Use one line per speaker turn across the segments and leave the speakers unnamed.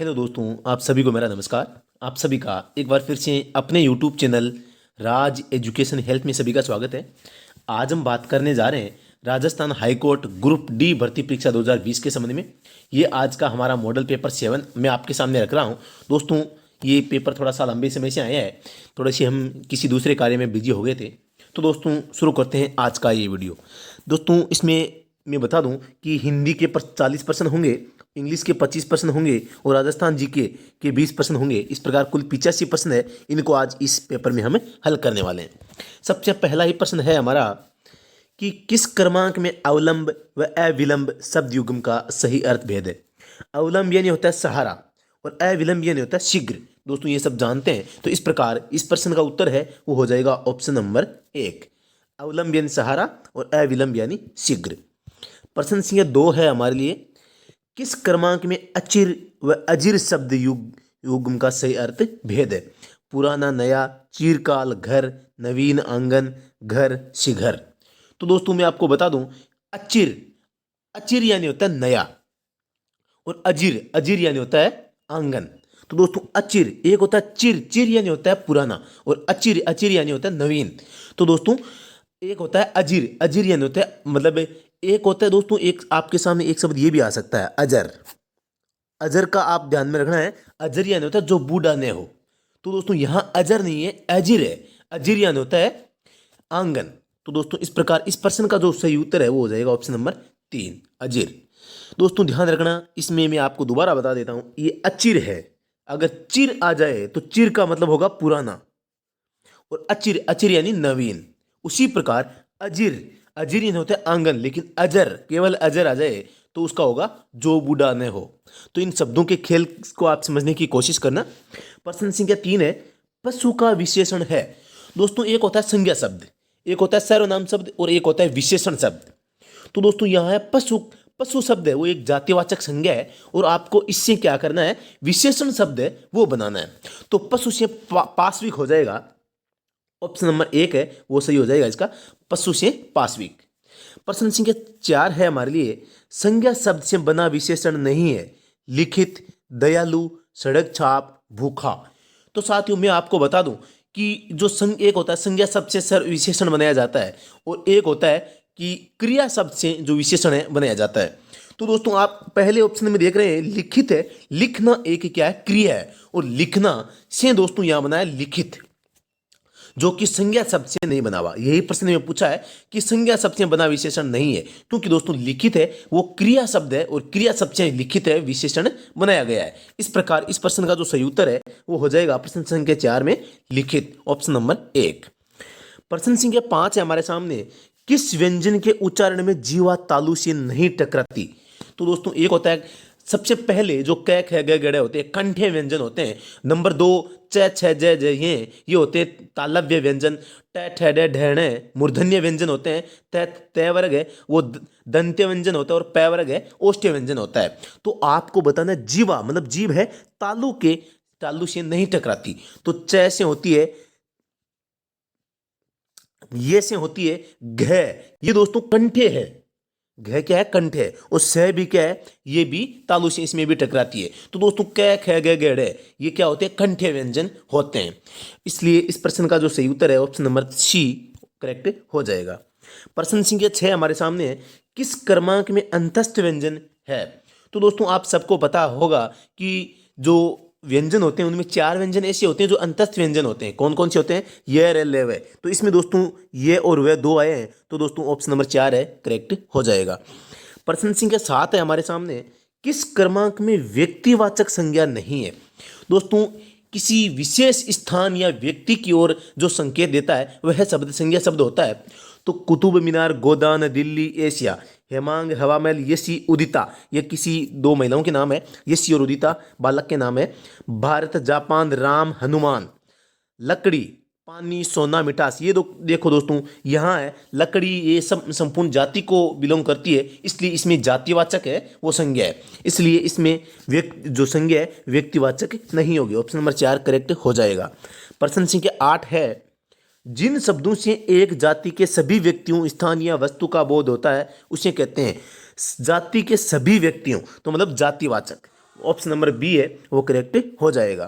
Hello दोस्तों, आप सभी को मेरा नमस्कार। आप सभी का एक बार फिर से अपने यूट्यूब चैनल राज एजुकेशन हेल्थ में सभी का स्वागत है। आज हम बात करने जा रहे हैं Rajasthan high court group D भर्ती परीक्षा 2020 के संबंध में। ये आज का हमारा मॉडल पेपर 7 मैं आपके सामने रख रहा हूँ। दोस्तों, ये पेपर थोड़ा सा लंबे समय से आया है, थोड़े से हम किसी दूसरे कार्य में बिजी हो गए थे। तो दोस्तों, शुरू करते हैं आज का ये वीडियो। दोस्तों, इसमें मैं बता दूं कि हिंदी के 40% होंगे, इंग्लिश के 25% होंगे और राजस्थान जीके के 20% होंगे। इस प्रकार कुल 85% है। इनको आज इस पेपर में हम हल करने वाले हैं। सबसे पहला ही प्रश्न है हमारा कि किस क्रमांक में अवलंब व अविलंब शब्द युग्म का सही अर्थ भेद है। अवलंब यानी होता है सहारा और अविलंब यानी होता है शीघ्र। दोस्तों, ये सब जानते हैं। तो इस प्रकार इस प्रश्न का उत्तर है वो हो जाएगा ऑप्शन नंबर 1, अवलंब यानी सहारा और अविलंब यानी शीघ्र। प्रश्न संख्या 2 है हमारे लिए, किस क्रमांक में अचिर व अजिर शब्द युग्म का सही अर्थ भेद है। पुराना, नया, चिरकाल, घर, नवीन, आंगन, घर, शिखर। तो दोस्तों, मैं आपको बता दूं, अचिर अचिर यानी होता है नया और अजिर अजिर यानी होता है आंगन। तो दोस्तों, अचिर एक होता है चिर चिर यानी होता है पुराना और अचिर अचिर यानी होता है नवीन। तो दोस्तों, एक होता है अजीर अजीर यानी होता है मतलब एक होता है दोस्तों, एक आपके सामने एक शब्द ये भी आ सकता है अजर। अजर का आप ध्यान में रखना है, अजर यानी होता है जो बूढ़ा न हो। तो दोस्तों, यहां अजर नहीं है, अजीर है। अजीर यानी होता है आंगन। तो दोस्तों, इस प्रकार इस प्रश्न का जो सही उत्तर है वो हो जाएगा ऑप्शन नंबर 3, अजीर। दोस्तों, ध्यान रखना, इसमें मैं आपको दोबारा बता देता हूं, ये अचिर है। अगर चिर आ जाए तो चिर का मतलब होगा पुराना और अचिर अचिर यानी नवीन। उसी प्रकार अजिर अजिर यानी होता है आंगन, लेकिन अजर केवल अजर आ जाए तो उसका होगा जो बूढ़ा न हो। तो इन शब्दों के खेल को आप समझने की कोशिश करना। प्रश्न संख्या 3 है, पशु का विशेषण है। दोस्तों, एक होता है संज्ञा शब्द, एक होता है सर्वनाम शब्द और एक होता है विशेषण शब्द। तो दोस्तों, यहाँ है पशु। पशु शब्द है वो एक जातिवाचक संज्ञा है और आपको इससे क्या करना है, विशेषण शब्द है वो बनाना है। तो पशु से पाश्विक हो जाएगा, ऑप्शन नंबर 1 है वो सही हो जाएगा इसका, पशु से पाश्विक। प्रश्न संख्या 4 है हमारे लिए, संज्ञा शब्द से बना विशेषण नहीं है। लिखित, दयालु, सड़क छाप, भूखा। तो साथियों, मैं आपको बता दूं कि जो एक होता है संज्ञा शब्द से विशेषण बनाया जाता है और एक होता है कि क्रिया शब्द से जो विशेषण है बनाया जाता है। तो दोस्तों, आप पहले ऑप्शन में देख रहे हैं लिखित है, लिखना एक क्या है, क्रिया है और लिखना से दोस्तों यहां बना है लिखित, जो कि संज्ञा शब्द से नहीं बना हुआ। यही प्रश्न में पूछा है कि संज्ञा शब्द से बना विशेषण नहीं है, क्योंकि दोस्तों लिखित है वो क्रिया शब्द है और क्रिया शब्द से लिखित है विशेषण बनाया गया है। इस प्रकार इस प्रश्न का जो सही उत्तर है वो हो जाएगा प्रश्न संख्या 4 में लिखित, ऑप्शन नंबर 1। प्रश्न संख्या 5 है हमारे सामने, किस व्यंजन के उच्चारण में जीवा तालु से नहीं टकराती। तो दोस्तों, एक होता है सबसे पहले जो क ख ग गड़े होते हैं कंठे व्यंजन होते हैं। नंबर 2 च छ ज ज ये होते हैं तालव्य व्यंजन। ट ठ ड ढ मूर्धन्य व्यंजन होते हैं। त त वर्ग है वो दंत्य व्यंजन होता है और प वर्ग है ओष्ठ्य व्यंजन होता है। तो आपको बताना है जीवा मतलब जीभ है तालु से नहीं टकराती। तो च से होती है, ये से होती है घ, ये दोस्तों कंठे है, घ क्या है, कंठ है और स भी क्या है, ये भी तालु से इसमें भी टकराती है। तो दोस्तों क ख ग गड़ ये क्या होते हैं, कंठे व्यंजन होते हैं। इसलिए इस प्रश्न का जो सही उत्तर है ऑप्शन नंबर सी करेक्ट हो जाएगा। प्रश्न संख्या 6 हमारे सामने है, किस क्रमांक में अंतस्थ व्यंजन है। तो दोस्तों, आप सबको पता होगा कि जो व्यंजन होते हैं उनमें 4 व्यंजन ऐसे होते हैं जो अंतस्थ व्यंजन होते हैं। कौन कौन से होते हैं, ये रे ले वे। तो इसमें दोस्तों ये और वे 2 आए हैं, तो दोस्तों ऑप्शन नंबर 4 है करेक्ट हो जाएगा। प्रश्न संख्या 7 है हमारे सामने, किस क्रमांक में व्यक्तिवाचक संज्ञा नहीं है। दोस्तों, किसी विशेष स्थान या व्यक्ति की ओर जो संकेत देता है वह शब्द संज्ञा शब्द होता है। तो कुतुब मीनार, गोदान, दिल्ली, एशिया, हेमांग, हवामहल, यसी, उदिता, ये किसी 2 महिलाओं के नाम है। यसी और उदिता बालक के नाम है। भारत, जापान, राम, हनुमान, लकड़ी, पानी, सोना, मिठास, ये देखो दोस्तों यहाँ है लकड़ी, ये सब संपूर्ण जाति को बिलोंग करती है, इसलिए इसमें जातिवाचक है वो संज्ञा है। इसलिए इसमें व्यक्ति जो संज्ञा है व्यक्तिवाचक नहीं होगी, ऑप्शन नंबर 4 करेक्ट हो जाएगा। प्रश्न संख्या 8 है, जिन शब्दों से एक जाति के सभी व्यक्तियों, स्थान या वस्तु का बोध होता है उसे कहते हैं जाति के सभी व्यक्तियों। तो मतलब जातिवाचक, ऑप्शन नंबर बी है वो करेक्ट हो जाएगा।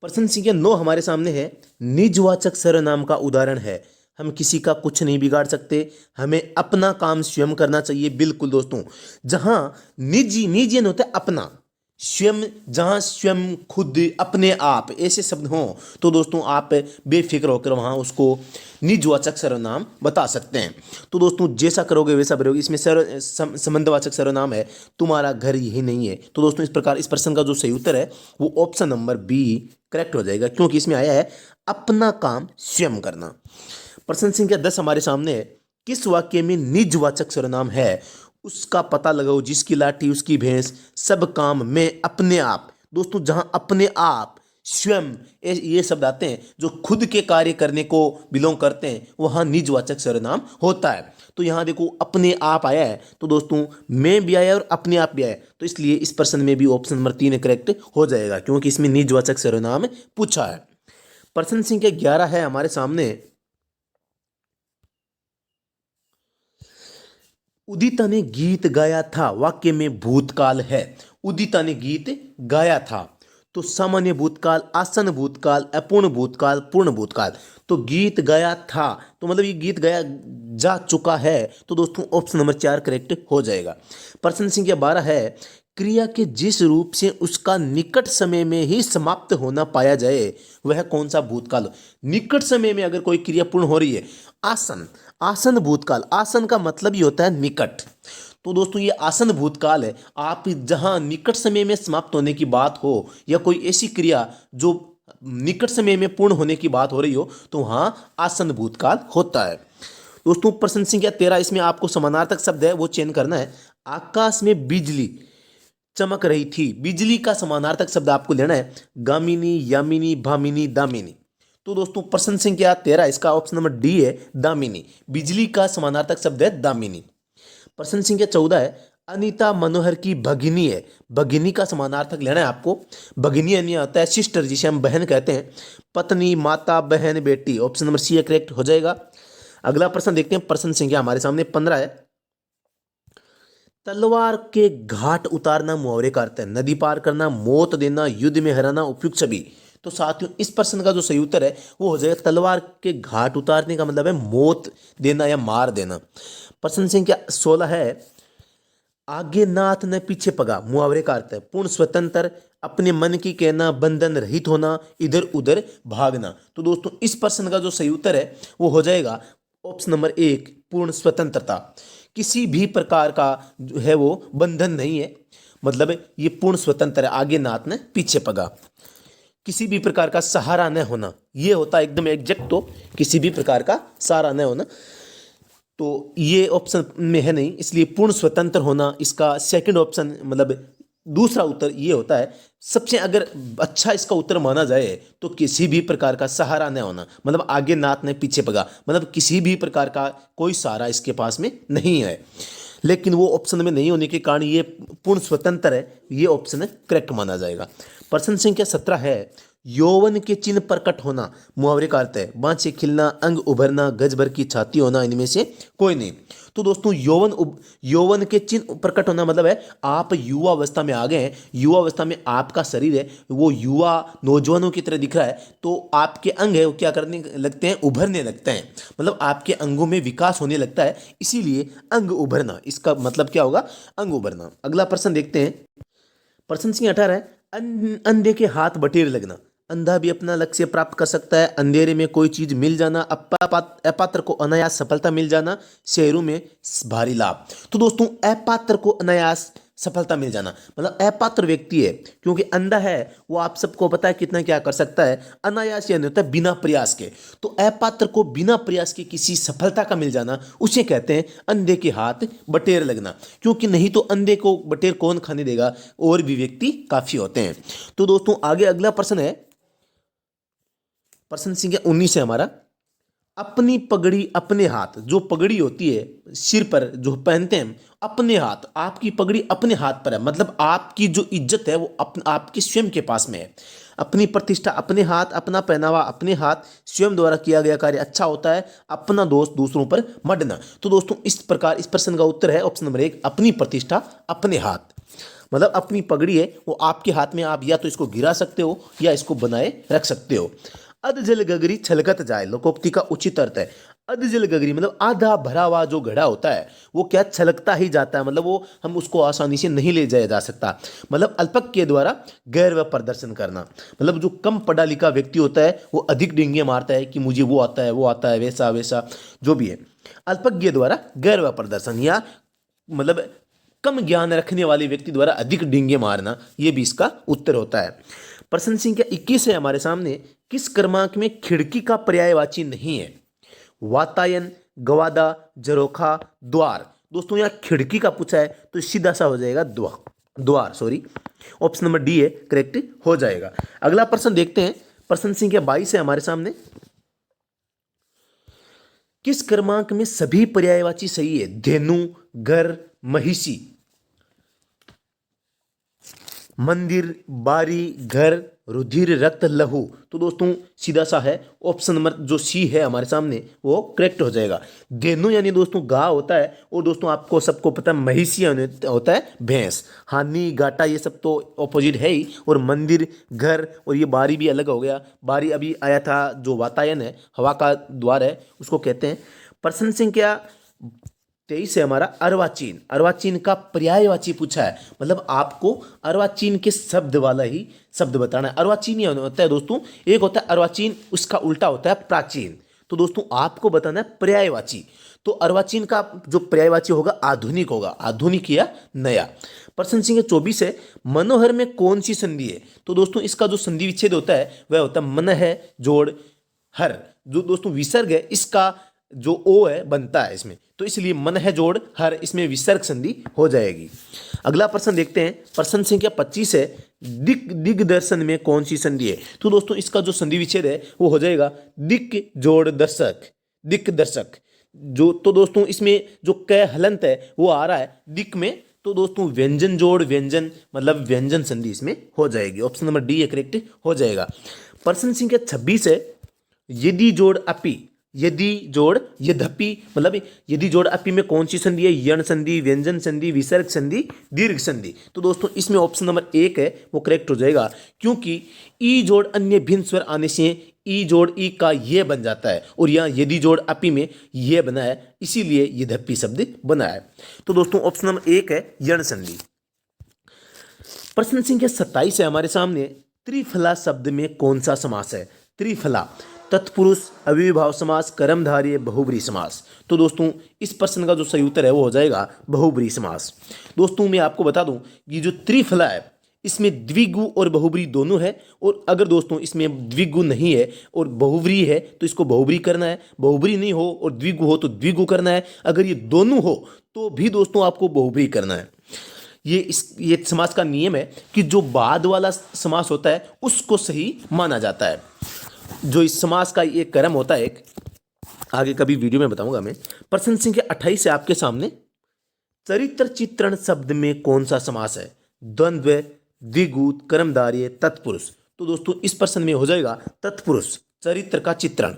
प्रश्न संख्या 9 हमारे सामने है, निजवाचक सर्वनाम का उदाहरण है। हम किसी का कुछ नहीं बिगाड़ सकते, हमें अपना काम स्वयं करना चाहिए। बिल्कुल दोस्तों, जहां निजी निजी यानी होता है अपना, स्वयं, जहां स्वयं, खुद, अपने आप ऐसे शब्द हों तो दोस्तों आप बेफिक्र होकर वहां उसको निजवाचक सर्वनाम बता सकते हैं। तो दोस्तों जैसा करोगे वैसा करोगे। इसमें संबंधवाचक सर्वनाम है, तुम्हारा घर यही नहीं है। तो दोस्तों इस प्रकार इस प्रश्न का जो सही उत्तर है वो ऑप्शन नंबर बी करेक्ट हो जाएगा, क्योंकि इसमें आया है अपना काम स्वयं करना। प्रश्न संख्या 10 हमारे सामने है, किस वाक्य में निजवाचक सर्वनाम है? उसका पता लगाओ, जिसकी लाठी उसकी भैंस, सब काम में, अपने आप। दोस्तों जहां अपने आप, स्वयं, ये शब्द आते हैं जो खुद के कार्य करने को बिलोंग करते हैं, वहां निजवाचक सर्वनाम होता है। तो यहां देखो अपने आप आया है, तो दोस्तों मैं भी आया और अपने आप भी आया, तो इसलिए इस प्रश्न में भी ऑप्शन नंबर 3 करेक्ट हो जाएगा, क्योंकि इसमें निजवाचक सर्वनाम पूछा है। प्रश्न संख्या 11 है हमारे सामने, उदिता ने गीत गाया था, वाक्य में भूतकाल है। उदिता ने गीत गाया था, तो सामान्य भूतकाल, आसन भूतकाल, अपूर्ण भूतकाल, पूर्ण भूतकाल। तो गीत गाया था तो मतलब ये गीत गाया जा चुका है, तो दोस्तों ऑप्शन नंबर 4 करेक्ट हो जाएगा। प्रश्न संख्या 12 है, क्रिया के जिस रूप से उसका निकट समय में ही समाप्त होना पाया जाए वह कौन सा भूतकाल हो? निकट समय में अगर कोई क्रिया पूर्ण हो रही है, आसन, आसन भूतकाल, आसन का मतलब ही होता है निकट। तो दोस्तों ये आसन भूतकाल है। आप जहां निकट समय में समाप्त होने की बात हो या कोई ऐसी क्रिया जो निकट समय में पूर्ण होने की बात हो रही हो, तो वहां आसन भूतकाल होता है। दोस्तों प्रश्न संख्या 13, इसमें आपको समानार्थक शब्द है वो चयन करना है। आकाश में बिजली चमक रही थी, बिजली का समानार्थक शब्द आपको लेना है, गामिनी, यामिनी, भामिनी, दामिनी। तो दोस्तों प्रश्न संख्या 13 इसका ऑप्शन नंबर डी है, दामिनी। बिजली का समानार्थक शब्द है दामिनी। प्रश्न संख्या 14 है, अनीता मनोहर की भगिनी है, भगिनी का समानार्थक लेना है आपको। भगिनी यानी होता है सिस्टर, जिसे हम बहन कहते हैं। पत्नी, माता, बहन, बेटी, ऑप्शन नंबर सी करेक्ट हो जाएगा। अगला प्रश्न देखते हैं, प्रश्न संख्या हमारे सामने 15 है, तलवार के घाट उतारना मुहावरे का अर्थ है, नदी पार करना, मौत देना, युद्ध में हराना, उपयुक्त सभी। तो साथियों इस प्रश्न का जो सही उत्तर है वो हो जाएगा, तलवार के घाट उतारने का मतलब है मौत देना या मार देना। प्रश्न संख्या 16 है, आगे नाथ न पीछे पगा, मुहावरे का अर्थ है पूर्ण स्वतंत्र, अपने मन की कहना, बंधन रहित होना, इधर उधर भागना। तो दोस्तों इस प्रश्न का जो सही उत्तर है वो हो जाएगा ऑप्शन नंबर 1 पूर्ण स्वतंत्रता। किसी भी प्रकार का जो है वो बंधन नहीं है, मतलब ये पूर्ण स्वतंत्र है, आगे नाथ न पीछे पगा। किसी भी प्रकार का सहारा न होना, ये होता है एकदम एग्जैक्ट, तो किसी भी प्रकार का सहारा न होना, तो ये ऑप्शन में है नहीं, इसलिए पूर्ण स्वतंत्र होना इसका सेकंड ऑप्शन, मतलब दूसरा उत्तर ये होता है। सबसे अगर अच्छा इसका उत्तर माना जाए तो किसी भी प्रकार का सहारा न होना, मतलब आगे नाथ न पीछे पगा, मतलब किसी भी प्रकार का कोई सहारा इसके पास में नहीं है। लेकिन वो ऑप्शन में नहीं होने के कारण ये पूर्ण स्वतंत्र है, ये ऑप्शन करेक्ट माना जाएगा। प्रश्न संख्या 17 है, यौवन के चिन्ह प्रकट होना, मुहावरे का अर्थ है बाँछे खिलना, अंग उभरना, गज भर की छाती होना, इनमें से कोई नहीं। तो दोस्तों यौवन के चिन्ह प्रकट होना मतलब है आप युवा अवस्था में आ गए हैं, युवा अवस्था में आपका शरीर है वो युवा नौजवानों की तरह दिख रहा है, तो आपके अंग है वो क्या करने लगते हैं, उभरने लगते हैं, मतलब आपके अंगों में विकास होने लगता है, इसीलिए अंग उभरना, इसका मतलब क्या होगा, अंग उभरना। अगला प्रश्न देखते हैं, प्रश्न संख्या 18 है, अंधे के हाथ बटेर लगना, अंधा भी अपना लक्ष्य प्राप्त कर सकता है, अंधेरे में कोई चीज मिल जाना, अपात्र को अनायास सफलता मिल जाना, शहरों में भारी लाभ। तो दोस्तों अपात्र को अनायास सफलता मिल जाना मतलब अपात्र व्यक्ति है, क्योंकि अंधा है वो आप सबको पता है कितना क्या कर सकता है, अनायास यानी होता है बिना प्रयास के। तो अपात्र को बिना प्रयास के किसी सफलता का मिल जाना उसे कहते हैं अंधे के हाथ बटेर लगना, क्योंकि नहीं तो अंधे को बटेर कौन खाने देगा, और भी व्यक्ति काफी होते हैं। तो दोस्तों आगे अगला प्रश्न है, प्रश्न संख्या 19 है हमारा, अपनी पगड़ी अपने हाथ, जो पगड़ी होती है सिर पर जो पहनते हैं, अपने हाथ, आपकी पगड़ी अपने हाथ पर है, मतलब आपकी जो इज्जत है वो आपके स्वयं के पास में है। अपनी प्रतिष्ठा अपने हाथ, अपना पहनावा अपने हाथ, स्वयं द्वारा किया गया कार्य अच्छा होता है, अपना दोष दूसरों पर मढ़ना। तो दोस्तों इस प्रकार इस प्रश्न का उत्तर है ऑप्शन नंबर 1 अपनी प्रतिष्ठा अपने हाथ। मतलब अपनी पगड़ी है वो आपके हाथ में, आप या तो इसको गिरा सकते हो या इसको बनाए रख सकते हो। अध जल गगरी छलकत जाए, लोकोक्ति का उचित अर्थ है। अध जल गगरी मतलब आधा भरा हुआ जो घड़ा होता है वो क्या छलकता ही जाता है, मतलब वो हम उसको आसानी से नहीं ले जाया जा सकता। मतलब अल्पक के द्वारा गैर व प्रदर्शन करना, मतलब जो कम पढ़ा लिखा व्यक्ति होता है वो अधिक डिंगे मारता है कि मुझे वो आता है, वो आता है, वैसा वैसा जो भी है। अल्पज्ञ द्वारा गैर व प्रदर्शन, या मतलब कम ज्ञान रखने वाले व्यक्ति द्वारा अधिक डींगे मारना, ये भी इसका उत्तर होता है। प्रश्न संख्या 21 है हमारे सामने, किस क्रमांक में खिड़की का पर्यायवाची नहीं है? वातायन, गवादा, झरोखा, द्वार। दोस्तों यहाँ खिड़की का पूछा है तो सीधा सा हो जाएगा द्वार, द्वार सॉरी, ऑप्शन नंबर डी है करेक्ट हो जाएगा। अगला प्रश्न देखते हैं, प्रश्न संख्या 22 है हमारे सामने, किस क्रमांक में सभी पर्यायवाची सही है? धेनु, घर, महिषी, मंदिर, बारी, घर, रुधिर, रक्त, लहू। तो दोस्तों सीधा सा है, ऑप्शन नंबर जो सी है हमारे सामने वो करेक्ट हो जाएगा। धेनु यानी दोस्तों गाय होता है, और दोस्तों आपको सबको पता है महिषी यानी होता है भैंस। हानि, घाटा ये सब तो ऑपोजिट है ही, और मंदिर, घर और ये बारी भी अलग हो गया। बारी अभी आया था, जो वातायन है, हवा का द्वार है, उसको कहते हैं। प्रश्न संख्या 23 है हमारा, अर्वाचीन। अर्वाचीन का पर्यायवाची पूछा है, मतलब आपको अर्वाचीन के शब्द वाला ही शब्द बताना है। अर्वाचीन ये होता है दोस्तों, एक होता है अर्वाचीन, उसका उल्टा होता है प्राचीन। तो दोस्तों आपको बताना है पर्यायवाची। तो अर्वाचीन का जो पर्यायवाची होगा आधुनिक होगा, आधुनिक या नया। प्रश्न संख्या 24 है, मनोहर में कौन सी संधि है? तो दोस्तों इसका जो संधि विच्छेद होता है वह होता है मन है जोड़ हर। जो दोस्तों विसर्ग है इसका जो ओ है बनता है इसमें, तो इसलिए मन है जोड़ हर, इसमें विसर्ग संधि हो जाएगी। अगला प्रश्न देखते हैं, प्रश्न संख्या 25 है, दिग्दर्शन में कौन सी संधि है? तो दोस्तों इसका जो संधि विच्छेद है वो हो जाएगा दिक जोड़ दर्शक, दिक दर्शक। जो तो दोस्तों इसमें जो क हलंत है वो आ रहा है दिक में, तो दोस्तों व्यंजन जोड़ व्यंजन मतलब व्यंजन संधि इसमें हो जाएगी, ऑप्शन नंबर डी करेक्ट हो जाएगा। प्रश्न संख्या 26 है, यदि जोड़ अपि, यदि जोड़ यद्यपि मतलब यदि जोड़ अपि में कौन सी संधि है? यण संधि, व्यंजन संधि, विसर्ग संधि, दीर्घ संधि। तो दोस्तों इसमें ऑप्शन नंबर 1 है वो करेक्ट हो जाएगा, क्योंकि ई जोड़ अन्य भिन्न स्वर आने से ई जोड़ ई का ये बन जाता है, और यहाँ यदि जोड़ अपि में ये बना है, इसीलिए यद्यपि शब्द बना है। तो दोस्तों ऑप्शन नंबर 1 है यण संधि। प्रश्न संख्या 27 है हमारे सामने, त्रिफला शब्द में कौन सा समास है? त्रिफला, तत्पुरुष, अव्ययीभाव समास, कर्मधारय, बहुब्री समास। तो दोस्तों इस प्रश्न का जो सही उत्तर है वो हो जाएगा बहुब्री समास। दोस्तों मैं आपको बता दूं, ये जो त्रिफला है इसमें द्विगु और बहुब्री दोनों है, और अगर दोस्तों इसमें द्विगु नहीं है और बहुब्री है तो इसको बहुब्री करना है, बहुब्री नहीं हो और द्विगु हो तो द्विगु करना है, अगर ये दोनों हो तो भी दोस्तों आपको बहुब्री करना है। ये समास का नियम है कि जो बाद वाला समास होता है उसको सही माना जाता है। जो इस समास का ये क्रम होता है, एक आगे कभी वीडियो में बताऊंगा मैं। प्रश्न संख्या 28 है आपके सामने, चरित्र चित्रण शब्द में कौन सा समास है? द्वंद्व, द्विगु, कर्मधारय, तत्पुरुष। तो दोस्तों इस प्रश्न में हो जाएगा तत्पुरुष, चरित्र का चित्रण।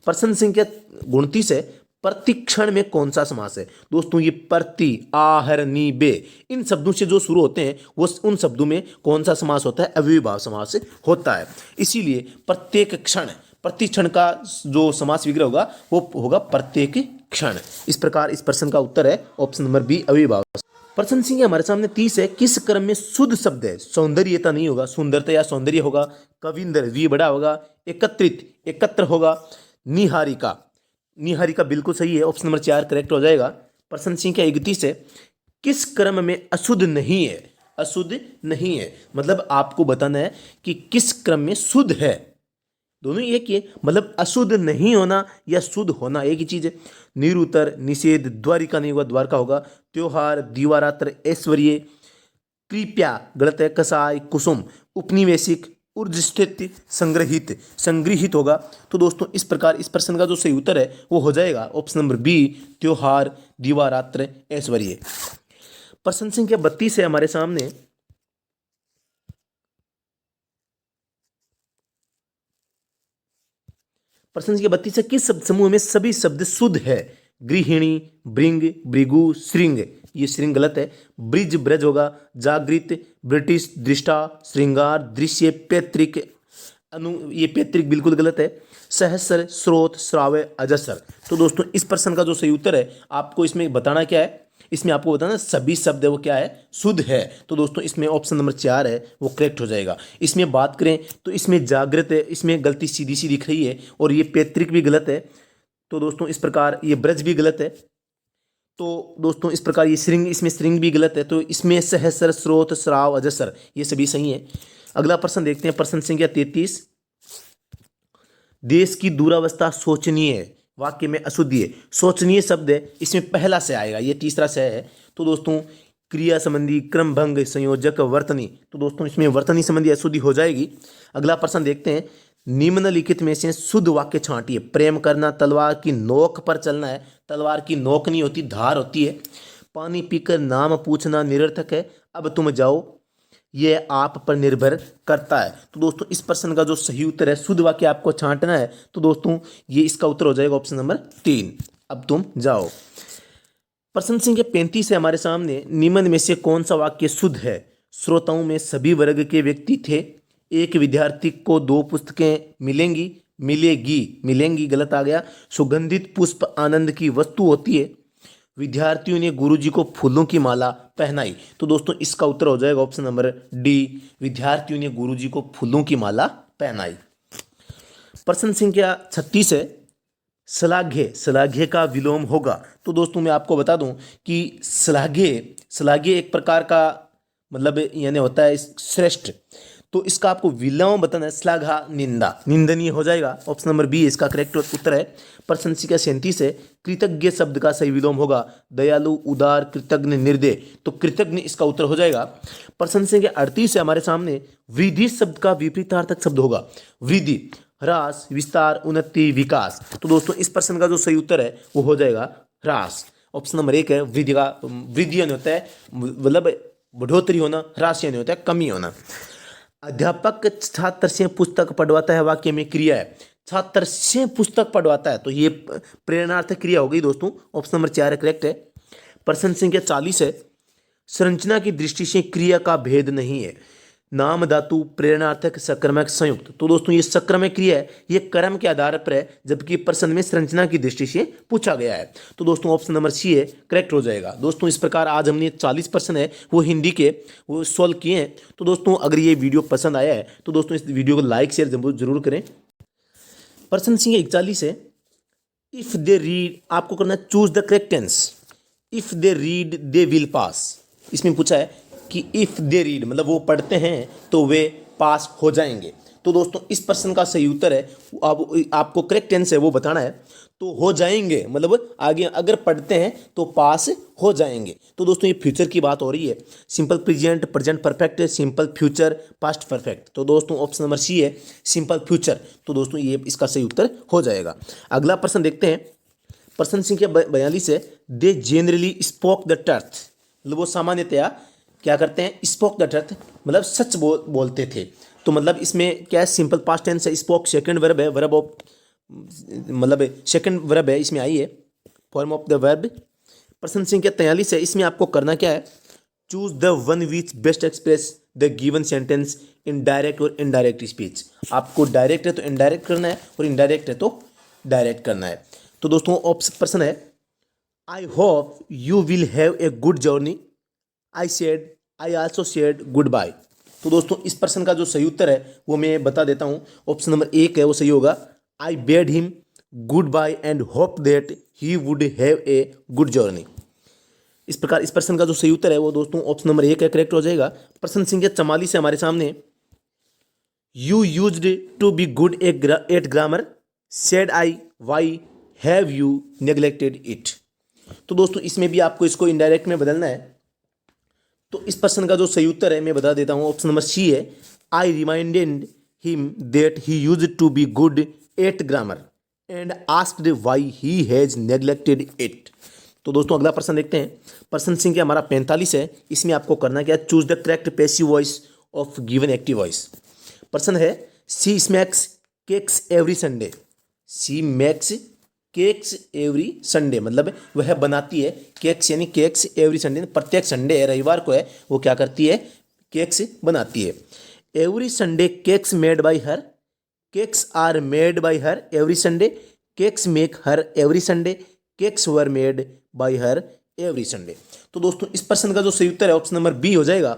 प्रश्न संख्या 29 है, प्रतिक्षण में कौन सा समास है? दोस्तों ये प्रति, आहर, नी, बे इन शब्दों से जो शुरू होते हैं वो उन शब्दों में कौन सा समास होता है? अव्ययीभाव समास होता है। इसीलिए प्रत्येक क्षण, प्रतिक्षण का जो समास विग्रह होगा वो होगा प्रत्येक क्षण। इस प्रकार इस प्रश्न का उत्तर है ऑप्शन नंबर बी, अव्ययीभाव। प्रश्न संख्या हमारे सामने 30 है, किस क्रम में शुद्ध शब्द है? सौंदर्यता नहीं होगा, सुंदरता या सौंदर्य होगा। कविंदर, वी बड़ा होगा। एकत्रित, एकत्र होगा। निहारिका, निहारिका बिल्कुल सही है, ऑप्शन नंबर 4 करेक्ट हो जाएगा। प्रश्न संख्या 31 है, किस क्रम में अशुद्ध नहीं है? अशुद्ध नहीं है मतलब आपको बताना है कि किस क्रम में शुद्ध है। दोनों एक ही है, मतलब अशुद्ध नहीं होना या शुद्ध होना एक ही चीज है। निरुत्तर, निषेध, द्वारिका नहीं होगा, द्वारका होगा। त्योहार, दीवारात्र, ऐश्वर्य, कृपया गलत है। कसाय, कुसुम, उपनिवेशिक, ऊर्ज स्थित, संग्रहित, संग्रहित होगा। तो दोस्तों इस प्रकार इस प्रश्न का जो सही उत्तर है वो हो जाएगा ऑप्शन नंबर बी, त्योहार, दीवारात्र, ऐश्वर्य। प्रश्न संख्या 32 है हमारे सामने, प्रश्न संख्या 32 है, किस शब्द समूह में सभी शब्द शुद्ध है? गृहिणी, भृंग, भृगु, श्रृंग। ये श्रृंग गलत है। ब्रिज ब्रज होगा, जागृत, ब्रिटिश, दृष्टा, श्रृंगार, दृश्य, पैतृक, ये पैतृक बिल्कुल गलत है। सहस्र, स्रोत, श्राव्य, अजस्र। तो दोस्तों इस प्रश्न का जो सही उत्तर है आपको इसमें बताना क्या है, इसमें आपको बताना सभी शब्द है वो क्या है, शुद्ध है। तो दोस्तों इसमें ऑप्शन नंबर 4 है वो करेक्ट हो जाएगा। इसमें बात करें तो इसमें जागृत है, इसमें गलती सीधी सी दिख रही है, और ये पैतृक भी गलत है। तो दोस्तों इस प्रकार ये ब्रज भी गलत है। तो दोस्तों इस प्रकार ये श्रृंग, इसमें श्रृंग भी गलत है। तो इसमें सहस्र, स्रोत, श्राव, अजस्र ये सभी सही है। अगला प्रश्न देखते हैं, प्रश्न संख्या 33। देश की दुरावस्था शोचनीय है, वाक्य में अशुद्धि है। शोचनीय शब्द है, इसमें पहला से आएगा, ये तीसरा से है। तो दोस्तों क्रिया संबंधी, क्रम भंग, संयोजक, वर्तनी। तो दोस्तों इसमें वर्तनी संबंधी अशुद्धि हो जाएगी। अगला प्रश्न देखते हैं, निम्नलिखित में से शुद्ध वाक्य छांटिए। प्रेम करना, तलवार की नोक पर चलना है। तलवार की नोक नहीं होती, धार होती है। पानी पीकर नाम पूछना निरर्थक है। अब तुम जाओ, ये आप पर निर्भर करता है। तो दोस्तों इस प्रश्न का जो सही उत्तर है, शुद्ध वाक्य आपको छांटना है। तो दोस्तों ये इसका उत्तर हो जाएगा ऑप्शन नंबर 3, अब तुम जाओ। प्रश्न संख्या 35 है हमारे सामने, निम्न में से कौन सा वाक्य शुद्ध है। श्रोताओं में सभी वर्ग के व्यक्ति थे। एक विद्यार्थी को 2 पुस्तकें मिलेंगी, मिलेंगी गलत आ गया। सुगंधित पुष्प आनंद की वस्तु होती है। विद्यार्थियों ने गुरुजी को फूलों की माला पहनाई। तो दोस्तों इसका उत्तर हो जाएगा ऑप्शन नंबर डी, विद्यार्थियों ने गुरुजी को फूलों की माला पहनाई। प्रश्न संख्या 36 है, श्लाघ्य का विलोम होगा। तो दोस्तों मैं आपको बता दूं कि श्लाघ्य एक प्रकार का मतलब यानी होता है श्रेष्ठ। तो इसका आपको विलोम बताना है, श्लाघा निंदा, निंदनीय हो जाएगा। ऑप्शन नंबर बी इसका करेक्ट उत्तर है। प्रश्न संख्या 37 है, कृतज्ञ शब्द का सही विलोम होगा। दयालु, उदार, कृतज्ञ, निर्दय। तो कृतज्ञ इसका उत्तर हो जाएगा। प्रश्न संख्या 38 है हमारे सामने, वृद्धि शब्द का विपरीतार्थक शब्द होगा। वृद्धि, ह्रास, विस्तार, उन्नति, विकास। तो दोस्तों इस प्रश्न का जो सही उत्तर है वो हो जाएगा ह्रास। ऑप्शन नंबर 1 है। वृद्धि यानी होता है मतलब बढ़ोतरी होना, ह्रास यानी होता है कमी होना। अध्यापक छात्र से पुस्तक पढ़वाता है, वाक्य में क्रिया है। छात्र से पुस्तक पढ़वाता है, तो ये प्रेरणार्थक क्रिया हो गई दोस्तों। ऑप्शन नंबर 4 करेक्ट है। प्रश्न संख्या 40 है, संरचना की दृष्टि से क्रिया का भेद नहीं है। नाम, धातु, प्रेरणार्थक, सकर्मक, संयुक्त। तो दोस्तों ये सकर्मक क्रिया है, ये कर्म के आधार पर है, जबकि प्रश्न में संरचना की दृष्टि से पूछा गया है। तो दोस्तों ऑप्शन नंबर सी है करेक्ट हो जाएगा। दोस्तों इस प्रकार आज हमने 40 प्रश्न है वो हिंदी के वो सॉल्व किए हैं। तो दोस्तों अगर ये वीडियो पसंद आया है तो दोस्तों इस वीडियो को लाइक शेयर जरूर करें। प्रश्न संख्या 41 है, इफ दे रीड, आपको करना choose the correct tense. If they read they will pass. इसमें पूछा है कि इफ दे रीड मतलब वो पढ़ते हैं तो वे पास हो जाएंगे। तो दोस्तों इस प्रश्न का सही उत्तर है, अब आपको करेक्ट टेंस है वो बताना है। तो हो जाएंगे मतलब आगे अगर पढ़ते हैं तो पास हो जाएंगे। तो दोस्तों ये फ्यूचर की बात हो रही है। Simple present, present perfect, simple future, past perfect. तो दोस्तों ऑप्शन नंबर सी है सिंपल फ्यूचर। तो दोस्तों ये इसका सही उत्तर हो जाएगा। अगला प्रश्न देखते हैं, प्रश्न संख्या 42 है, दे जेनरली स्पोक द ट्रुथ। मतलब वो सामान्यतया क्या करते हैं, स्पोक द ट्रुथ मतलब सच बोलते थे। तो मतलब इसमें क्या है, सिंपल पास्ट टेंस है। स्पोक सेकंड वर्ब है, वर्ब ऑफ मतलब सेकंड वर्ब है, इसमें आई है फॉर्म ऑफ द वर्ब। प्रश्न संख्या 43 है, इसमें आपको करना क्या है, choose the one which best express the given sentence in direct और इनडायरेक्ट स्पीच। आपको डायरेक्ट है तो इनडायरेक्ट करना है और इनडायरेक्ट है तो डायरेक्ट करना है। तो दोस्तों ऑप्शन प्रश्न है, I hope you will have a good journey. I also said good bye. तो दोस्तों इस प्रश्न का जो सही उत्तर है वो मैं बता देता हूँ। ऑप्शन नंबर 1 है वो सही होगा। I bade him goodbye and hope that he would have a good journey. इस प्रकार इस प्रश्न का जो सही उत्तर है वो दोस्तों ऑप्शन नंबर 1 है करेक्ट हो जाएगा। प्रश्न संख्या 44 है हमारे सामने, you used to be good at grammar, said I, why have you neglected it. तो दोस्तों इसमें भी आपको इसको इनडायरेक्ट में बदलना है। तो इस प्रश्न का जो सही उत्तर है मैं बता देता हूँ, ऑप्शन नंबर सी है। I reminded him that he used to be good at grammar and asked why he has neglected it. तो दोस्तों अगला प्रश्न देखते हैं, प्रश्न संख्या हमारा 45 है। इसमें आपको करना क्या है, choose the correct passive voice of given active voice. प्रश्न है, सी स्मैक्स केक्स एवरी संडे। सी मेक्स केक्स एवरी संडे, मतलब वह बनाती है केक्स, यानी केक्स एवरी संडे, प्रत्येक संडे है, रविवार को है, वो क्या करती है, केक्स बनाती है। Every Sunday cakes made by her, cakes are made by her every Sunday, cakes make her every Sunday, cakes were made by her every Sunday. तो दोस्तों इस प्रश्न का जो सही उत्तर है ऑप्शन नंबर बी हो जाएगा,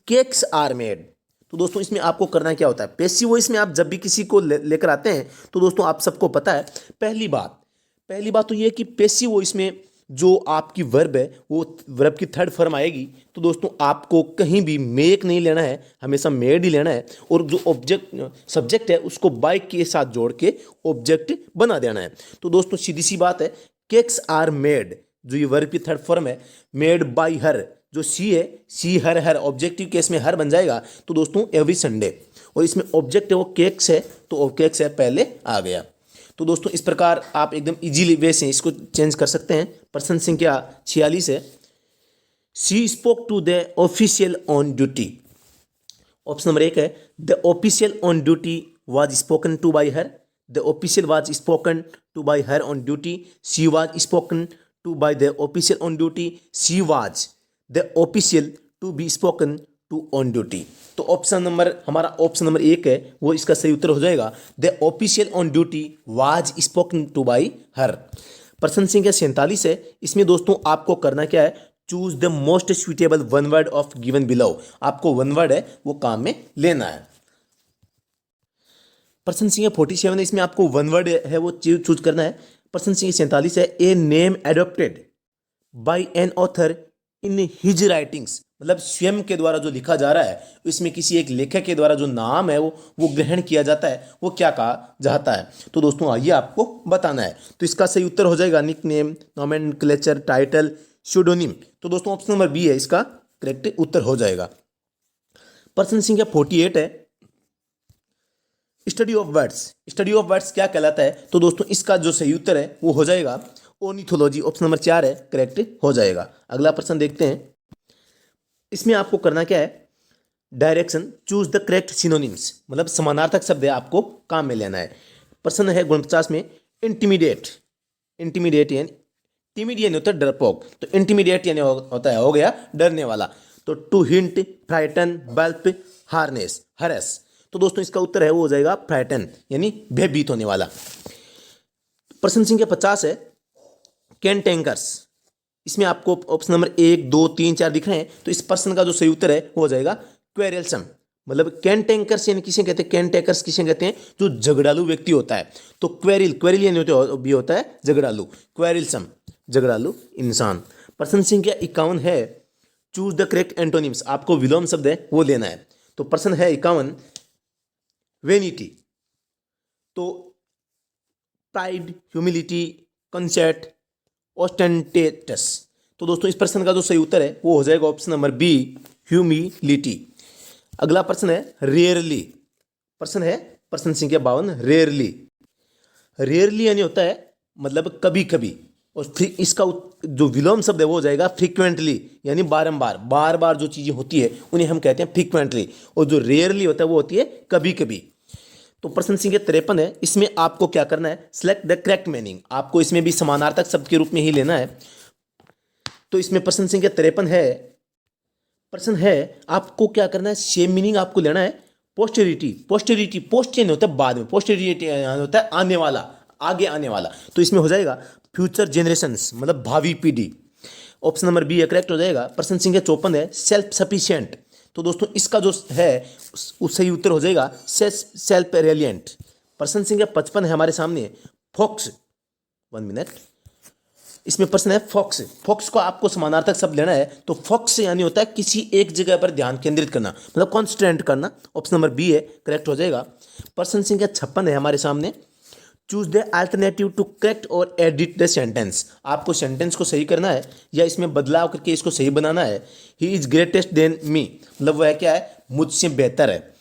केक्स आर मेड। तो दोस्तों इसमें आपको करना क्या होता है, पैसिव वॉइस में आप जब भी किसी को लेकर आते हैं तो दोस्तों आप सबको पता है, पहली बात तो ये है कि पैसिव वॉइस में जो आपकी वर्ब है वो वर्ब की थर्ड फॉर्म आएगी। तो दोस्तों आपको कहीं भी मेक नहीं लेना है, हमेशा मेड ही लेना है, और जो ऑब्जेक्ट सब्जेक्ट है उसको बाय के साथ जोड़ के ऑब्जेक्ट बना देना है। तो दोस्तों सीधी सी बात है, केक्स आर मेड, जो ये वर्ब की थर्ड फॉर्म है, मेड बाय हर, जो सी है, सी हर, हर ऑब्जेक्टिव केस में हर बन जाएगा। तो दोस्तों एवरी संडे, और इसमें ऑब्जेक्ट है वो केक्स है, तो केक्स है पहले आ गया। तो दोस्तों इस प्रकार आप एकदम इजीली वे से इसको चेंज कर सकते हैं। प्रश्न संख्या 46 है, she spoke to the official on duty. Option number 1 है, the official on duty was spoken to by her, the official was spoken to by her on duty, she was spoken to by the official on duty, she was the official to be spoken to on duty. तो option number हमारा option number 1 है वो इसका सही उत्तर हो जाएगा, the official on duty was spoken to by her. प्रश्न संख्या 47 है, इसमें दोस्तों आपको करना क्या है, choose the most suitable one word of given below. आपको वन वर्ड है वो काम में लेना है। प्रश्न संख्या 47 है, इसमें आपको वन वर्ड है वो चूज करना है। प्रश्न संख्या 47 है, a name adopted by an author in his writings, मतलब स्वयं के द्वारा जो लिखा जा रहा है, इसमें किसी एक लेखक के द्वारा जो नाम है वो ग्रहण किया जाता है, वो क्या कहा जाता है। तो दोस्तों आइए आपको बताना है। तो इसका सही उत्तर हो जाएगा nick name, nomenclature, title, pseudonym. तो दोस्तों ऑप्शन नंबर बी है इसका करेक्ट उत्तर हो जाएगा। प्रश्न संख्या 48 है, study of words. Study of words क्या कहलाता है। तो दोस्तों इसका जो सही उत्तर है वो हो जाएगा ओनिथोलॉजी। ऑप्शन नंबर 4 है करेक्ट हो जाएगा। अगला प्रश्न देखते हैं, इसमें आपको करना क्या है, direction, choose the correct synonyms, मतलब समानार्थक शब्द है आपको काम में लेना है। प्रश्न है 49 में, इंटिमिडेट, इंटिमिडेट यानी टिमिड यानी होता है डरपोक, तो इंटिमिडेट यानी होता है हो गया डरने वाला। तो to hint, frighten, bulb, harness, harass. तो दोस्तों इसका उत्तर है वो हो जाएगा फ्राइटन यानी भयभीत होने वाला। प्रश्न संख्या 50 है, कैन टैंकर्स। इसमें आपको ऑप्शन नंबर 1, 2, 3, 4 दिख रहे हैं। तो इस प्रश्न का जो सही उत्तर है वो हो जाएगा क्वेरलसम, मतलब कैन टैंकर्स यानी किसे कहते हैं, कैन टैंकर्स किसे कहते हैं, जो झगड़ालू व्यक्ति होता है। तो क्वेरिल, क्वेरिल यानी भी होता है झगड़ालू, क्वेरलसम झगड़ालू इंसान। प्रश्न संख्या 51 है, चूज द करेक्ट एंटोनिम्स। आपको विलोम शब्द है वो लेना है। तो प्रश्न है 51, वेनिटी, तो प्राइड, ह्यूमिलिटी, कंसेट, ऑस्टेंटेटस। तो दोस्तों इस प्रश्न का जो सही उत्तर है वो हो जाएगा ऑप्शन नंबर बी, ह्यूमिलिटी। अगला प्रश्न है रेयरली। प्रश्न है प्रश्न संख्या 52, रेयरली। रेयरली यानी होता है मतलब कभी कभी, और फिर इसका जो विलोम शब्द है वो हो जाएगा फ्रीक्वेंटली, यानी बारंबार, बार बार जो चीज़ें होती है उन्हें हम कहते हैं फ्रीक्वेंटली, और जो रेयरली होता है वो होती है कभी कभी। तो प्रश्न संख्या 53 है, इसमें आपको क्या करना है, सेलेक्ट द करेक्ट मीनिंग। आपको इसमें भी समानार्थक शब्द के रूप में ही लेना है। तो इसमें प्रश्न संख्या 53 है, प्रश्न है आपको क्या करना है, सेम मीनिंग आपको लेना है। पोस्टेरिटी, पोस्टेरिटी, पोस्ट यानी होता है बाद में, पोस्टेरिटी यानी होता है आने वाला, आगे आने वाला। तो इसमें हो जाएगा फ्यूचर जेनरेशंस, मतलब भावी पीढ़ी। ऑप्शन नंबर बी करेक्ट हो जाएगा। प्रश्न संख्या 54 है, सेल्फ सफिशिएंट। तो दोस्तों इसका जो है उस सही उत्तर हो जाएगा सेल्फ रेलिएंट। प्रश्न संख्या 55 है हमारे सामने, फॉक्स, 1 मिनट। इसमें प्रश्न है फॉक्स, फॉक्स को आपको समानार्थक शब्द लेना है। तो फॉक्स यानी होता है किसी एक जगह पर ध्यान केंद्रित करना, मतलब कॉन्सेंट्रेट करना। ऑप्शन नंबर बी है करेक्ट हो जाएगा। प्रश्न संख्या 56 है हमारे सामने, choose the alternative to correct और एडिट द सेंटेंस। आपको सेंटेंस को सही करना है या इसमें बदलाव करके इसको सही बनाना है। He is greatest than me, मतलब वह क्या है, मुझसे बेहतर है।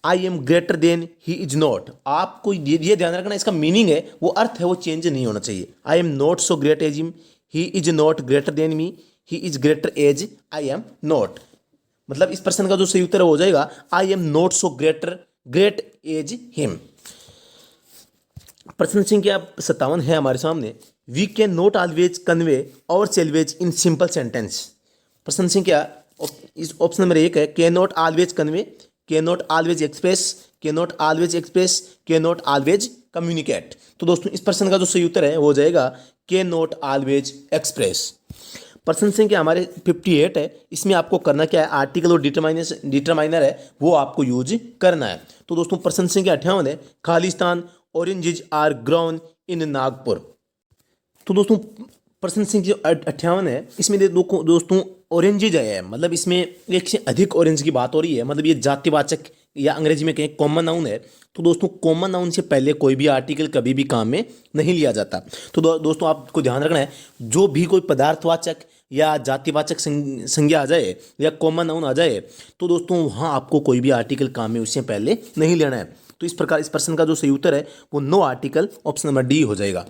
I am greater than he is not. आपको ये ध्यान रखना, इसका मीनिंग है वो अर्थ है वो चेंज नहीं होना चाहिए। I am not so great as him, he is not greater than me, he is greater as I am not. मतलब इस प्रश्न का जो सही उत्तर हो जाएगा, I am not so great as him. प्रश्न संख्या 57 है हमारे सामने। We can not always convey ourselves in simple sentence. प्रश्न संख्या इस ऑप्शन नंबर 1 है can not always convey, can not always express, can not always express, can not always communicate. तो दोस्तों इस प्रश्न का जो सही उत्तर है वो हो जाएगा कैन नॉट ऑलवेज एक्सप्रेस। प्रश्न संख्या हमारे 58 है। इसमें आपको करना क्या है, आर्टिकल और डिटरमाइनर है वो आपको यूज करना है। तो दोस्तों प्रश्न संख्या 58 है खालिस्तान oranges are grown in Nagpur. तो दोस्तों प्रश्न संख्या 58 है। इसमें दोस्तों ऑरेंजेज आया है, मतलब इसमें एक से अधिक ऑरेंज की बात हो रही है, मतलब ये जातिवाचक या अंग्रेजी में कहें कॉमन नाउन है। तो दोस्तों कॉमन नाउन से पहले कोई भी आर्टिकल कभी भी काम में नहीं लिया जाता। तो दोस्तों आपको ध्यान रखना है, जो भी कोई पदार्थवाचक या जातिवाचक संज्ञा आ जाए या कॉमन नाउन आ जाए तो दोस्तों वहाँ आपको कोई भी आर्टिकल काम में उससे पहले नहीं लेना है। तो इस प्रकार इस प्रश्न का जो सही उत्तर है वो no article, option number D हो जाएगा।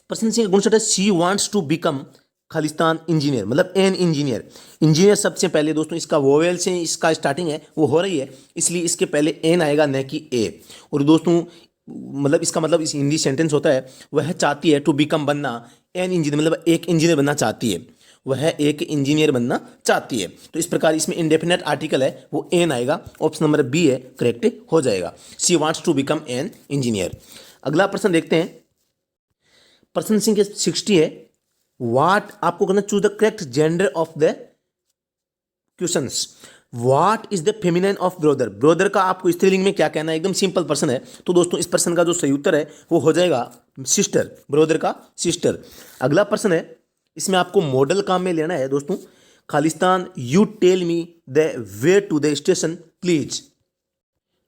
प्रश्न संख्या 59 है शी वांट्स टू बिकम खालिस्तान इंजीनियर, मतलब एन इंजीनियर। इंजीनियर सबसे पहले दोस्तों इसका वोवेल से इसका स्टार्टिंग है वो हो रही है, इसलिए इसके पहले एन आएगा न कि ए। और दोस्तों मतलब इसका मतलब इस हिंदी सेंटेंस होता है वह चाहती है टू बिकम बनना एन इंजीनियर, मतलब एक इंजीनियर बनना चाहती है, वह एक इंजीनियर बनना चाहती है। तो इस प्रकार इसमें इंडेफिनेट आर्टिकल है वो एन आएगा, ऑप्शन नंबर बी है करेक्ट हो जाएगा। She wants to become an engineer. अगला प्रश्न देखते हैं। प्रश्न संख्या 60 है वाट, आपको करना choose the correct gender of the questions. What is the feminine of brother, brother का आपको स्त्रीलिंग में क्या कहना है, एकदम सिंपल प्रश्न है। तो दोस्तों इस प्रश्न का जो सही उत्तर है वो हो जाएगा सिस्टर, ब्रोदर का सिस्टर। अगला प्रश्न है, इसमें आपको मॉडल काम में लेना है दोस्तों। खालिस्तान you tell me the way to the station please.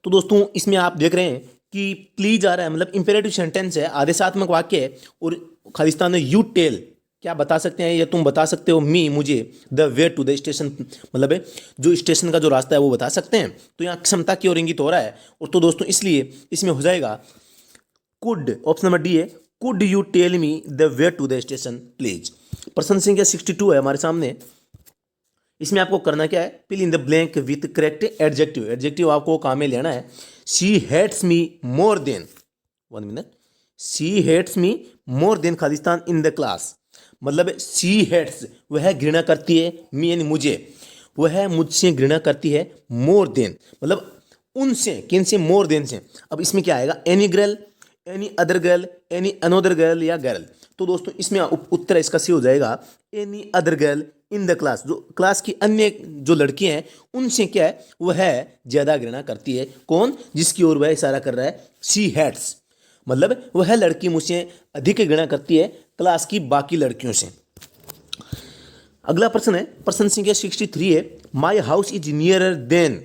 तो दोस्तों इसमें आप देख रहे हैं कि प्लीज आ रहा है, मतलब इंपेरेटिव सेंटेंस है, आदेशात्मक वाक्य है। और खालिस्तान ने यू टेल क्या बता सकते हैं, या तुम बता सकते हो मी मुझे the way to the station, मतलब है जो स्टेशन का जो रास्ता है वो बता सकते हैं। तो यहाँ क्षमता की ओर इंगित हो रहा है। और तो दोस्तों इसलिए इसमें हो जाएगा कुड, ऑप्शन नंबर डी है could you tell me the way to the station please. प्रश्न संख्या 62 है हमारे सामने। इसमें आपको करना क्या है, fill in the blank with correct adjective. Adjective आपको काम में लेना है। She hates me more than, 1 minute, she hates me more than खालिस्तान इन द क्लास, मतलब शी हेट्स वह घृणा करती है, मी यानी मुझे, वह मुझसे घृणा करती है, मोर देन मतलब उनसे, किन से, मोर देन से। अब इसमें क्या आएगा, any girl, any other girl, any another girl या गर्ल। तो दोस्तों इसमें उत्तर इसका सी हो जाएगा any other girl in the class, जो क्लास की अन्य जो लड़कियां हैं उनसे क्या है वह ज्यादा घृणा करती है। कौन, जिसकी ओर वह इशारा कर रहा है, शी हेट्स, मतलब वह लड़की मुझसे अधिक घृणा करती है क्लास की बाकी लड़कियों से। अगला प्रश्न है, प्रश्न संख्या 63 है my house is nearer than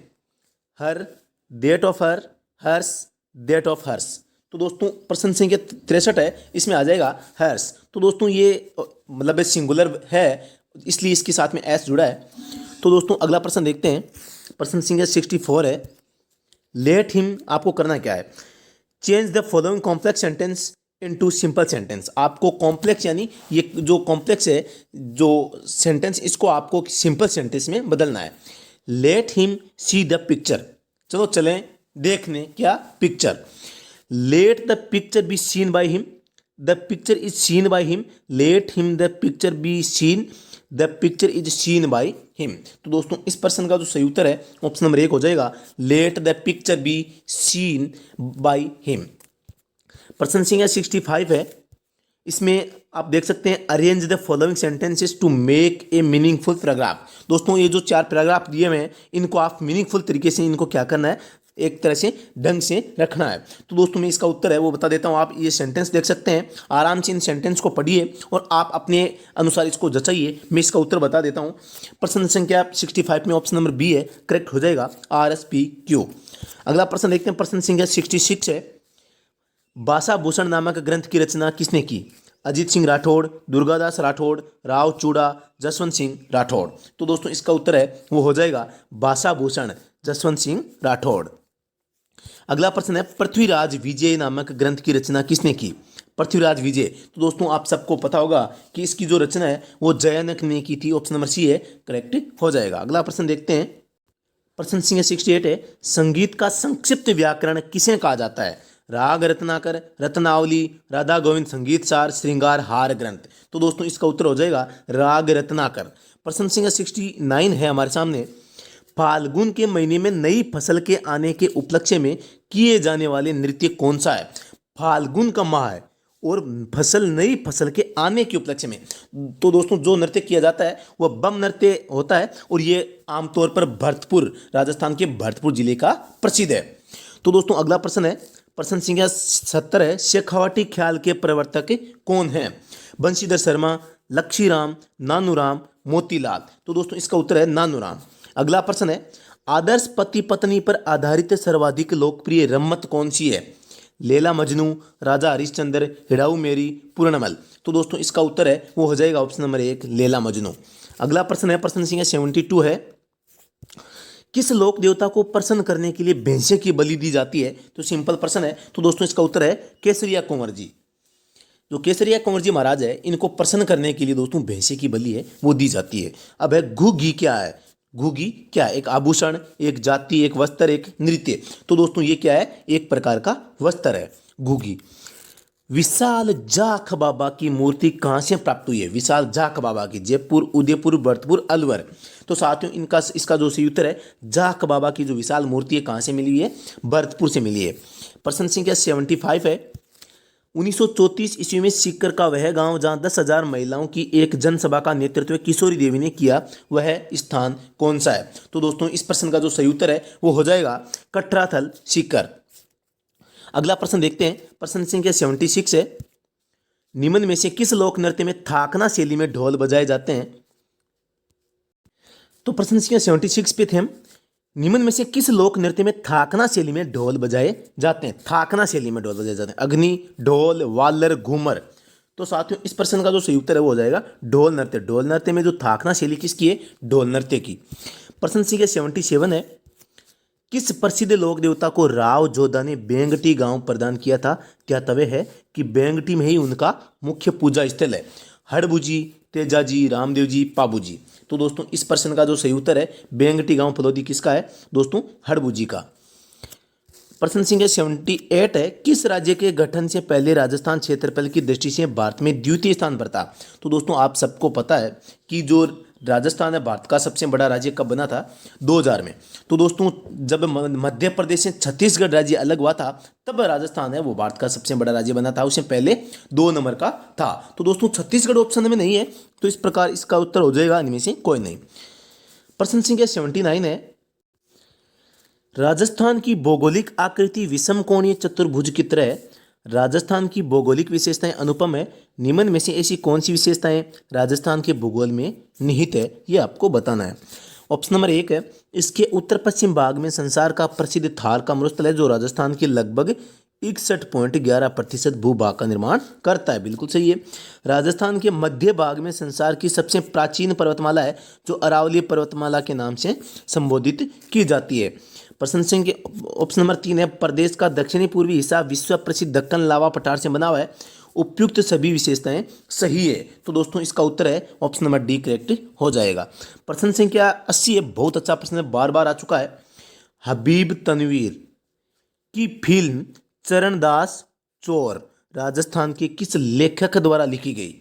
her, that of her, hers, that of hers. तो दोस्तों प्रश्न संख्या 63 है, इसमें आ जाएगा हर्स। तो दोस्तों ये मतलब सिंगुलर है इसलिए इसके साथ में एस जुड़ा है। तो दोस्तों अगला प्रश्न देखते हैं। प्रश्न संख्या 64 है लेट हिम, आपको करना क्या है, change the following complex sentence into simple sentence. आपको कॉम्प्लेक्स यानी ये जो कॉम्प्लेक्स है जो सेंटेंस, इसको आपको सिंपल सेंटेंस में बदलना है। Let him see the picture, चलो चलें देखने क्या picture. Late the picture be seen by him, the picture is seen by him, let him the picture be scene, the picture is seen by him. तो दोस्तों इस प्रश्न का जो सही उत्तर है ऑप्शन नंबर 1 हो जाएगा let the picture be seen by him. प्रश्न संख्या 65 है, इसमें आप देख सकते हैं arrange the following sentences to make a meaningful paragraph. दोस्तों ये जो 4 पैराग्राफ दिए हुए हैं इनको आप मीनिंगफुल तरीके से इनको क्या करना है, एक तरह से ढंग से रखना है। तो दोस्तों मैं इसका उत्तर है वो बता देता हूँ। आप ये सेंटेंस देख सकते हैं, आराम से इन सेंटेंस को पढ़िए और आप अपने अनुसार इसको जचाइए। मैं इसका उत्तर बता देता हूँ। प्रश्न संख्या 65 में ऑप्शन नंबर बी है करेक्ट हो जाएगा, RSPQ। अगला प्रश्न देखते हैं। प्रश्न संख्या 66 है भाषा भूषण नामक ग्रंथ की रचना किसने की, अजीत सिंह राठौड़, दुर्गादास राठौड़, राव चूड़ा, जसवंत सिंह राठौड़। तो दोस्तों इसका उत्तर है वो हो जाएगा भाषा भूषण जसवंत सिंह राठौड़। अगला प्रश्न है पृथ्वीराज विजय नामक ग्रंथ की रचना किसने की, पृथ्वीराज विजय। तो दोस्तों आप सबको पता होगा कि इसकी जो रचना है वो जयानक ने की थी, ऑप्शन नंबर सी है करेक्ट हो जाएगा। अगला प्रश्न देखते हैं। प्रश्न संख्या 68 है संगीत का संक्षिप्त व्याकरण किसे कहा जाता है, राग रत्नाकर, रत्नावली, राधा गोविंद संगीत सार, श्रृंगार हार ग्रंथ। तो दोस्तों इसका उत्तर हो जाएगा राग रत्नाकर। प्रश्न संख्या 69 है हमारे सामने। फाल्गुन के महीने में नई फसल के आने के उपलक्ष्य में किए जाने वाले नृत्य कौन सा है? फाल्गुन का माह है और नई फसल के आने के उपलक्ष्य में, तो दोस्तों जो नृत्य किया जाता है वह बम नृत्य होता है और ये आमतौर पर भरतपुर, राजस्थान के भरतपुर जिले का प्रसिद्ध है। तो दोस्तों अगला प्रश्न है, प्रश्न संख्या 70 है। शेखावटी ख्याल के प्रवर्तक कौन है? बंशीधर शर्मा, लक्ष्मीराम, नानूराम, मोतीलाल। तो दोस्तों इसका उत्तर है नानूराम। अगला प्रश्न है, आदर्श पति पत्नी पर आधारित सर्वाधिक लोकप्रिय रम्मत कौन सी है? लैला मजनू, राजा हरिश्चंद्र, हिड़ाऊ मेरी, पूर्णमल। तो दोस्तों इसका उत्तर है वो हो जाएगा ऑप्शन नंबर 1 लैला मजनू। अगला प्रश्न है, प्रश्न संख्या 72 है। किस लोक देवता को प्रसन्न करने के लिए भैंसे की बलि दी जाती है? तो सिंपल प्रश्न है, तो दोस्तों इसका उत्तर है केसरिया कुंवर जी। जो केसरिया कुंवर जी महाराज है, इनको प्रसन्न करने के लिए दोस्तों भैंसे की बलि है वो दी जाती है। अब है घुघी क्या है? घुघी क्या है? एक आभूषण, एक जाति, एक वस्त्र, एक नृत्य। तो दोस्तों ये क्या है? एक प्रकार का वस्त्र है घुघी। विशाल जाख बाबा की मूर्ति कहाँ से प्राप्त हुई है? विशाल जाख बाबा की जयपुर, उदयपुर, भरतपुर, अलवर। तो साथियों इसका जो सही उत्तर है, जाख बाबा की जो विशाल मूर्ति है कहाँ से मिली है? भरतपुर से मिली है। प्रश्न संख्या 75 है। 1934 ईस्वी में सीकर का वह गांव जहां 10,000 महिलाओं की एक जनसभा का नेतृत्व किशोरी देवी ने किया, वह स्थान कौन सा है? तो दोस्तों इस प्रश्न का जो सही उत्तर है वो हो जाएगा कटराथल, सीकर। अगला प्रश्न देखते हैं, प्रश्न संख्या 76 है। निम्न में से किस लोक नृत्य में थाकना शैली में ढोल बजाए जाते हैं? तो प्रश्न संख्या 76 पे थे हम। निम्न में से किस लोक नृत्य में थाकना शैली में ढोल बजाए जाते हैं? थाकना शैली में ढोल बजाए जाते हैं। अग्नि, ढोल, वालर, घूमर। तो साथियों इस प्रश्न का जो सही उत्तर है वो हो जाएगा ढोल नृत्य। ढोल नृत्य में जो थाकना शैली किसकी है? ढोल नृत्य की। प्रश्न संख्या 77 है। किस प्रसिद्ध लोक देवता को राव जोधा ने बेंगटी गांव प्रदान किया था? क्या तवे है कि बेंगटी में ही उनका मुख्य पूजा स्थल है? हड़बूजी, तेजाजी, रामदेव जी, पाबूजी। तो दोस्तों इस प्रश्न का जो सही उत्तर है बेंगटी गांव फलोदी किसका है? दोस्तों हड़बूजी का। प्रश्न संख्या 78 है। किस राज्य के गठन से पहले राजस्थान क्षेत्रफल की दृष्टि से भारत में द्वितीय स्थान पर था? तो दोस्तों आप सबको पता है कि जो राजस्थान है भारत का सबसे बड़ा राज्य कब बना था? 2000 में। तो दोस्तों जब मध्य प्रदेश से छत्तीसगढ़ राज्य अलग हुआ था तब राजस्थान है वो भारत का सबसे बड़ा राज्य बना था, उससे पहले 2 नंबर का था। तो दोस्तों छत्तीसगढ़ ऑप्शन में नहीं है, तो इस प्रकार इसका उत्तर हो जाएगा इनमें से कोई नहीं। प्रश्न संख्या 79 है। राजस्थान की भौगोलिक आकृति विषम कोणीय चतुर्भुज की तरह है। राजस्थान की भौगोलिक विशेषताएं अनुपम है। निम्न में से ऐसी कौन सी विशेषताएं राजस्थान के भूगोल में निहित है? ये आपको बताना है। ऑप्शन नंबर 1 है, इसके उत्तर पश्चिम भाग में संसार का प्रसिद्ध थार का मरुस्थल है जो राजस्थान के लगभग 61.11% भूभाग का निर्माण करता है। बिल्कुल सही है। राजस्थान के मध्य भाग में संसार की सबसे प्राचीन पर्वतमाला है जो अरावली पर्वतमाला के नाम से संबोधित की जाती है। प्रश्न संख्या ऑप्शन नंबर 3 है। प्रदेश का दक्षिणी पूर्वी हिस्सा विश्व प्रसिद्ध दक्कन लावा पठार से बना हुआ है। उपयुक्त सभी विशेषताएं सही है। तो दोस्तों इसका उत्तर है ऑप्शन नंबर डी करेक्ट हो जाएगा। प्रश्न संख्या 80 है। बहुत अच्छा प्रश्न है, बार बार आ चुका है। हबीब तनवीर की फिल्म चरणदास चोर राजस्थान के किस लेखक द्वारा लिखी गई?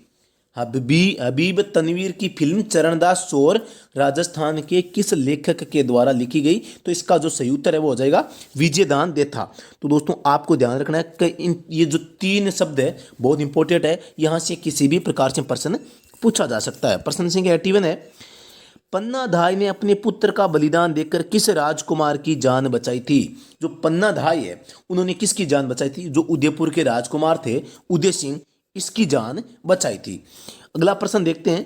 हबीब तनवीर की फिल्म चरणदास चोर राजस्थान के किस लेखक के द्वारा लिखी गई? तो इसका जो सही उत्तर है वो हो जाएगा विजयदान देथा। तो दोस्तों आपको ध्यान रखना है कि ये जो 3 शब्द है बहुत इंपॉर्टेंट है, यहाँ से किसी भी प्रकार से प्रश्न पूछा जा सकता है। प्रश्न संख्या 81 है। पन्नाधाय ने अपने पुत्र का बलिदान देकर किस राजकुमार की जान बचाई थी? जो पन्नाधाय है उन्होंने किसकी जान बचाई थी? जो उदयपुर के राजकुमार थे उदय सिंह, इसकी जान बचाई थी। अगला प्रश्न देखते हैं।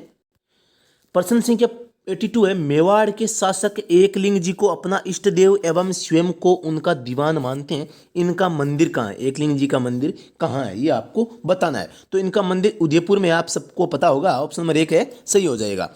प्रश्न संख्या 82 है। मेवाड़ के शासक एकलिंग जी को अपना इष्ट देव एवं स्वयं को उनका दीवान मानते हैं। इनका मंदिर कहाँ है? एकलिंग जी का मंदिर कहाँ है ये आपको बताना है। तो इनका मंदिर उदयपुर में, आप सबको पता होगा। ऑप्शन नंबर 1 है सही हो जाएगा।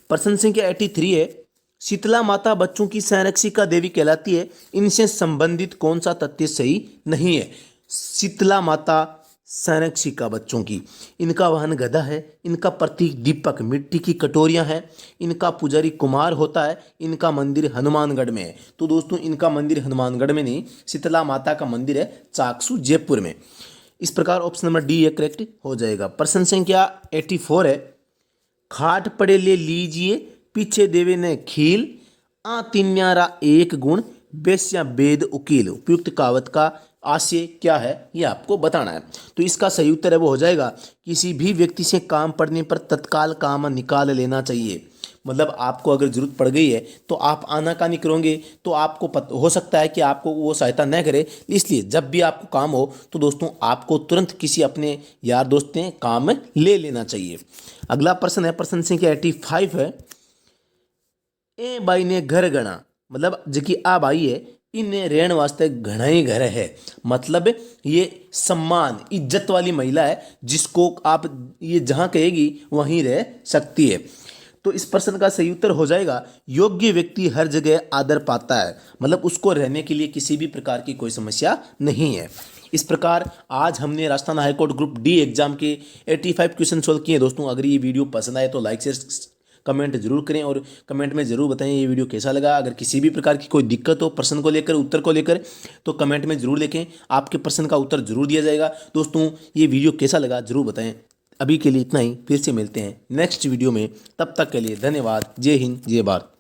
प्रश्न संख्या 83 है। शीतला माता बच्चों की संरक्षिका देवी कहलाती है। इनसे संबंधित कौन सा तथ्य सही नहीं है? शीतला माता संरक्षिका बच्चों की। इनका वाहन गधा है। इनका प्रतीक दीपक मिट्टी की कटोरियां हैं। इनका पुजारी कुमार होता है। इनका मंदिर हनुमानगढ़ में है। तो दोस्तों इनका मंदिर हनुमानगढ़ में नहीं, शीतला माता का मंदिर है चाकसू जयपुर में। इस प्रकार ऑप्शन नंबर डी ये करेक्ट हो जाएगा। प्रश्न संख्या 84 है, खाट पड़े ले लीजिए पीछे देवे ने खील, आ तीन न्यारा एक गुण, बेस्या वेद उकील। उपयुक्त कहावत का आशय क्या है ये आपको बताना है। तो इसका सही उत्तर है वो हो जाएगा, किसी भी व्यक्ति से काम पड़ने पर तत्काल काम निकाल लेना चाहिए। मतलब आपको अगर जरूरत पड़ गई है तो आप आनाकानी करोगे तो आपको हो सकता है कि आपको वो सहायता न करे। इसलिए जब भी आपको काम हो तो दोस्तों आपको तुरंत किसी अपने यार दोस्त ने काम में ले लेना चाहिए। अगला प्रश्न है, प्रश्न संख्या 85 है, ए बाई ने घर गणा, मतलब जो कि आ बाई है इन्हें रहने वास्ते घना ही घर है। मतलब ये सम्मान इज्जत वाली महिला है जिसको आप ये जहां कहेगी वहीं रह सकती है। तो इस प्रश्न का सही उत्तर हो जाएगा, योग्य व्यक्ति हर जगह आदर पाता है। मतलब उसको रहने के लिए किसी भी प्रकार की कोई समस्या नहीं है। इस प्रकार आज हमने Rajasthan high court group D exam के 85 क्वेश्चन सोल्व किए दोस्तों। अगर ये वीडियो पसंद आए तो लाइक शेयर कमेंट जरूर करें और कमेंट में जरूर बताएं ये वीडियो कैसा लगा। अगर किसी भी प्रकार की कोई दिक्कत हो प्रश्न को लेकर, उत्तर को लेकर, तो कमेंट में जरूर लिखें, आपके प्रश्न का उत्तर जरूर दिया जाएगा। दोस्तों ये वीडियो कैसा लगा जरूर बताएं। अभी के लिए इतना ही, फिर से मिलते हैं नेक्स्ट वीडियो में। तब तक के लिए धन्यवाद। जय हिंद, जय भारत।